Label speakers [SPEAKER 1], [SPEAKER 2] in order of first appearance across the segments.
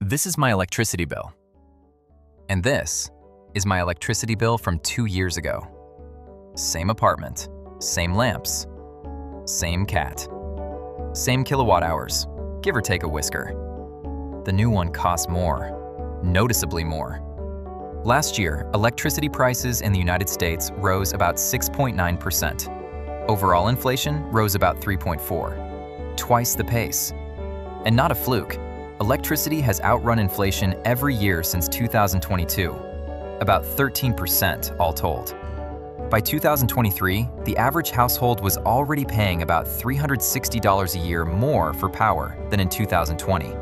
[SPEAKER 1] This is my electricity bill. And this is my electricity bill from 2 years ago. Same apartment, same lamps, same cat, same kilowatt hours, give or take a whisker. The new one costs more, noticeably more. Last year, electricity prices in the United States rose about 6.9%. Overall inflation rose about 3.4%, twice the pace. And not a fluke. Electricity has outrun inflation every year since 2022, about 13% all told. By 2023, the average household was already paying about $360 a year more for power than in 2020.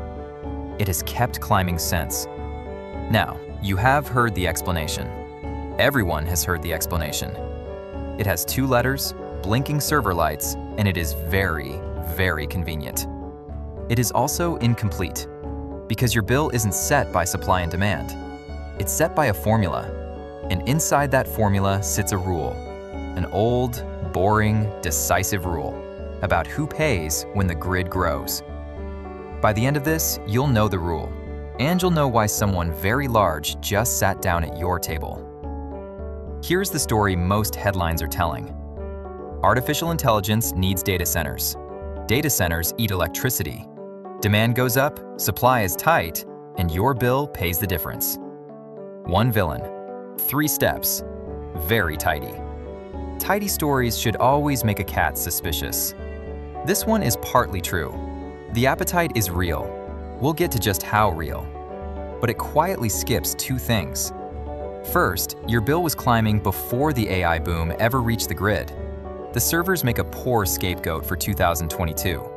[SPEAKER 1] It has kept climbing since. Now, you have heard the explanation. Everyone has heard the explanation. It has 2 letters, blinking server lights, and it is very, very convenient. It is also incomplete, because your bill isn't set by supply and demand. It's set by a formula, and inside that formula sits a rule, an old, boring, decisive rule about who pays when the grid grows. By the end of this, you'll know the rule, and you'll know why someone very large just sat down at your table. Here's the story most headlines are telling. Artificial intelligence needs data centers. Data centers eat electricity. Demand goes up, supply is tight, and your bill pays the difference. One villain, 3 steps, very tidy. Tidy stories should always make a cat suspicious. This one is partly true. The appetite is real. We'll get to just how real. But it quietly skips 2 things. First, your bill was climbing before the AI boom ever reached the grid. The servers make a poor scapegoat for 2022.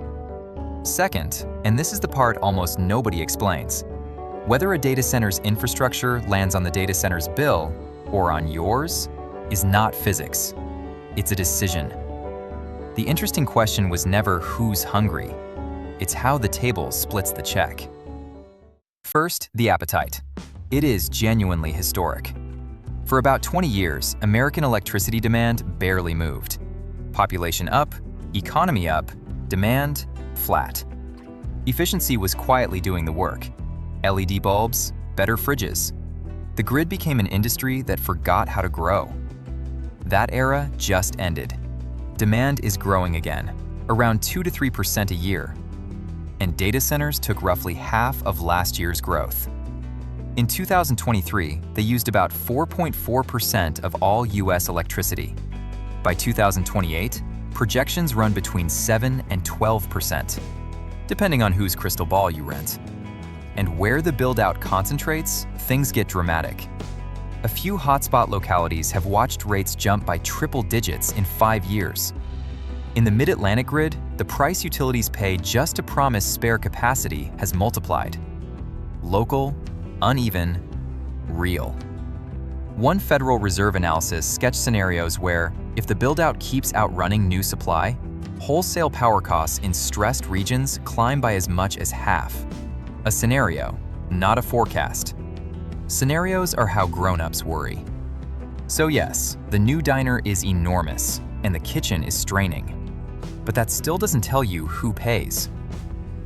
[SPEAKER 1] Second, and this is the part almost nobody explains, whether a data center's infrastructure lands on the data center's bill or on yours is not physics. It's a decision. The interesting question was never who's hungry. It's how the table splits the check. First, the appetite. It is genuinely historic. For about 20 years, American electricity demand barely moved. Population up, economy up, demand flat. Efficiency was quietly doing the work. LED bulbs, better fridges. The grid became an industry that forgot how to grow. That era just ended. Demand is growing again, around 2 to 3% a year. And data centers took roughly half of last year's growth. In 2023, they used about 4.4% of all US electricity. By 2028, projections run between 7 and 12%, depending on whose crystal ball you rent. And where the build-out concentrates, things get dramatic. A few hotspot localities have watched rates jump by triple digits in 5 years. In the Mid-Atlantic grid, the price utilities pay just to promise spare capacity has multiplied. Local, uneven, real. One Federal Reserve analysis sketched scenarios where, if the build-out keeps outrunning new supply, wholesale power costs in stressed regions climb by as much as half. A scenario, not a forecast. Scenarios are how grown-ups worry. So yes, the new diner is enormous, and the kitchen is straining. But that still doesn't tell you who pays.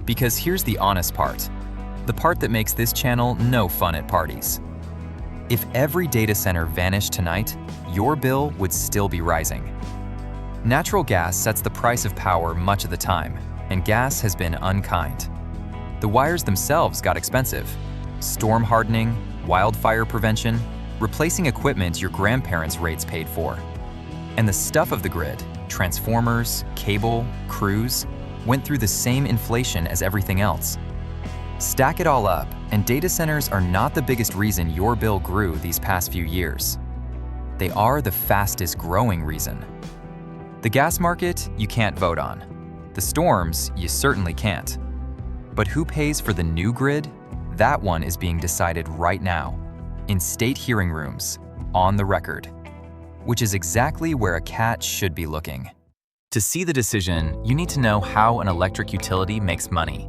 [SPEAKER 1] Because here's the honest part, the part that makes this channel no fun at parties. If every data center vanished tonight, your bill would still be rising. Natural gas sets the price of power much of the time, and gas has been unkind. The wires themselves got expensive. Storm hardening, wildfire prevention, replacing equipment your grandparents' rates paid for. And the stuff of the grid, transformers, cable, crews, went through the same inflation as everything else. Stack it all up, and data centers are not the biggest reason your bill grew these past few years. They are the fastest growing reason. The gas market, you can't vote on. The storms, you certainly can't. But who pays for the new grid? That one is being decided right now, in state hearing rooms, on the record, which is exactly where a cat should be looking. To see the decision, you need to know how an electric utility makes money.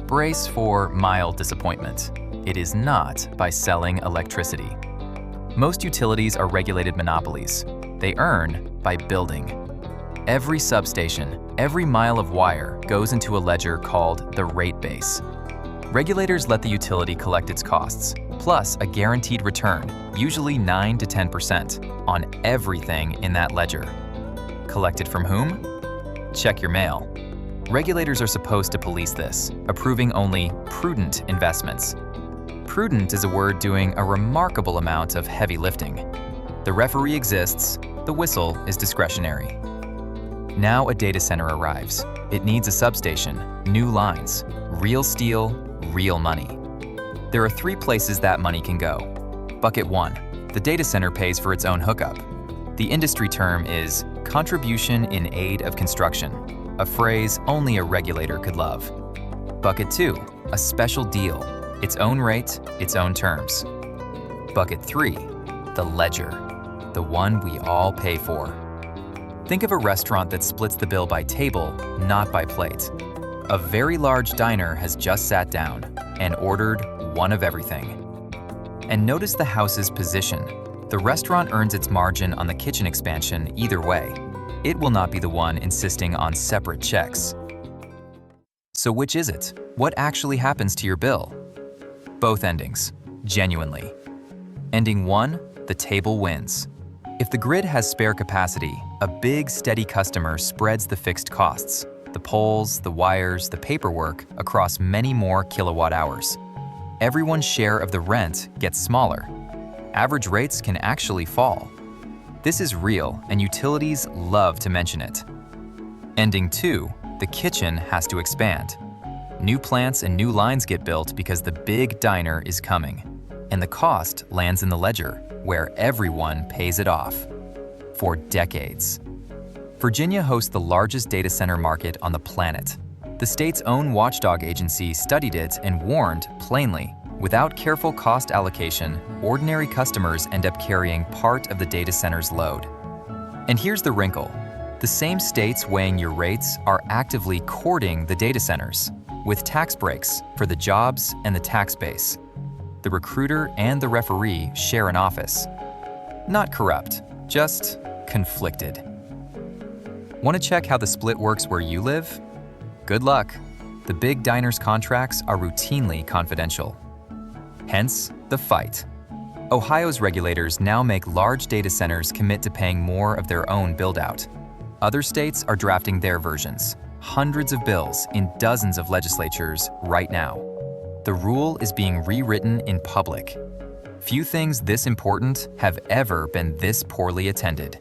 [SPEAKER 1] Brace for mild disappointment. It is not by selling electricity. Most utilities are regulated monopolies. They earn by building. Every substation, every mile of wire goes into a ledger called the rate base. Regulators let the utility collect its costs, plus a guaranteed return, usually 9 to 10%, on everything in that ledger. Collected from whom? Check your mail. Regulators are supposed to police this, approving only prudent investments. Prudent is a word doing a remarkable amount of heavy lifting. The referee exists, the whistle is discretionary. Now a data center arrives. It needs a substation, new lines, real steel, real money. There are 3 places that money can go. Bucket 1, the data center pays for its own hookup. The industry term is contribution in aid of construction, a phrase only a regulator could love. Bucket 2, a special deal, its own rate, its own terms. Bucket 3, the ledger, the one we all pay for. Think of a restaurant that splits the bill by table, not by plate. A very large diner has just sat down and ordered one of everything. And notice the house's position. The restaurant earns its margin on the kitchen expansion either way. It will not be the one insisting on separate checks. So which is it? What actually happens to your bill? Both endings, genuinely. Ending 1, the table wins. If the grid has spare capacity, a big, steady customer spreads the fixed costs, the poles, the wires, the paperwork, across many more kilowatt hours. Everyone's share of the rent gets smaller. Average rates can actually fall. This is real, and utilities love to mention it. Ending 2, the kitchen has to expand. New plants and new lines get built because the big diner is coming, and the cost lands in the ledger, where everyone pays it off. For decades. Virginia hosts the largest data center market on the planet. The state's own watchdog agency studied it and warned plainly, without careful cost allocation, ordinary customers end up carrying part of the data center's load. And here's the wrinkle. The same states weighing your rates are actively courting the data centers, with tax breaks for the jobs and the tax base. The recruiter and the referee share an office. Not corrupt, just conflicted. Want to check how the split works where you live? Good luck. The big diners' contracts are routinely confidential. Hence, the fight. Ohio's regulators now make large data centers commit to paying more of their own build-out. Other states are drafting their versions, hundreds of bills in dozens of legislatures right now. The rule is being rewritten in public. Few things this important have ever been this poorly attended.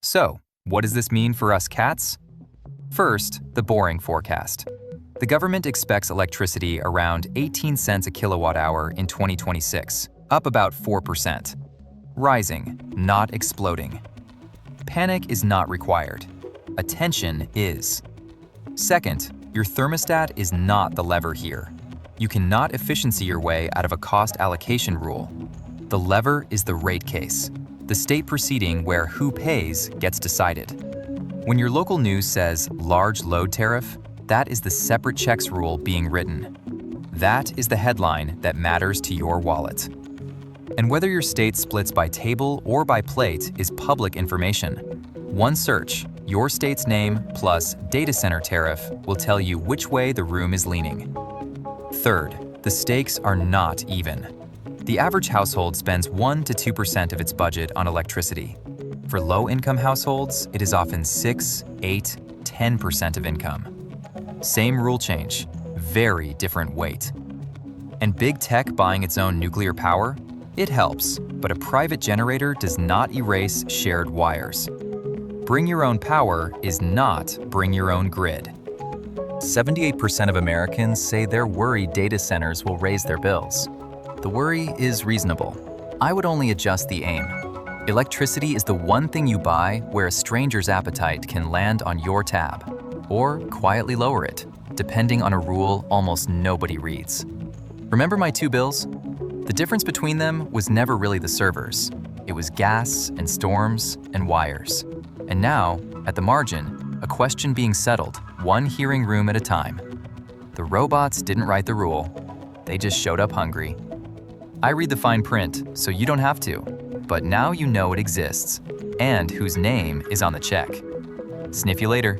[SPEAKER 1] So, what does this mean for us cats? First, the boring forecast. The government expects electricity around 18 cents a kilowatt hour in 2026, up about 4%. Rising, not exploding. Panic is not required. Attention is. Second, your thermostat is not the lever here. You cannot efficiency your way out of a cost allocation rule. The lever is the rate case, the state proceeding where who pays gets decided. When your local news says large load tariff, that is the separate checks rule being written. That is the headline that matters to your wallet. And whether your state splits by table or by plate is public information. One search, your state's name plus data center tariff, will tell you which way the room is leaning. Third, the stakes are not even. The average household spends 1 to 2% of its budget on electricity. For low-income households, it is often 6, 8, 10% of income. Same rule change, very different weight. And big tech buying its own nuclear power? It helps, but a private generator does not erase shared wires. Bring your own power is not bring your own grid. 78% of Americans say they're worried data centers will raise their bills. The worry is reasonable. I would only adjust the aim. Electricity is the one thing you buy where a stranger's appetite can land on your tab, or quietly lower it, depending on a rule almost nobody reads. Remember my 2 bills? The difference between them was never really the servers. It was gas and storms and wires. And now, at the margin, a question being settled, one hearing room at a time. The robots didn't write the rule. They just showed up hungry. I read the fine print, so you don't have to. But now you know it exists, and whose name is on the check. Sniff you later.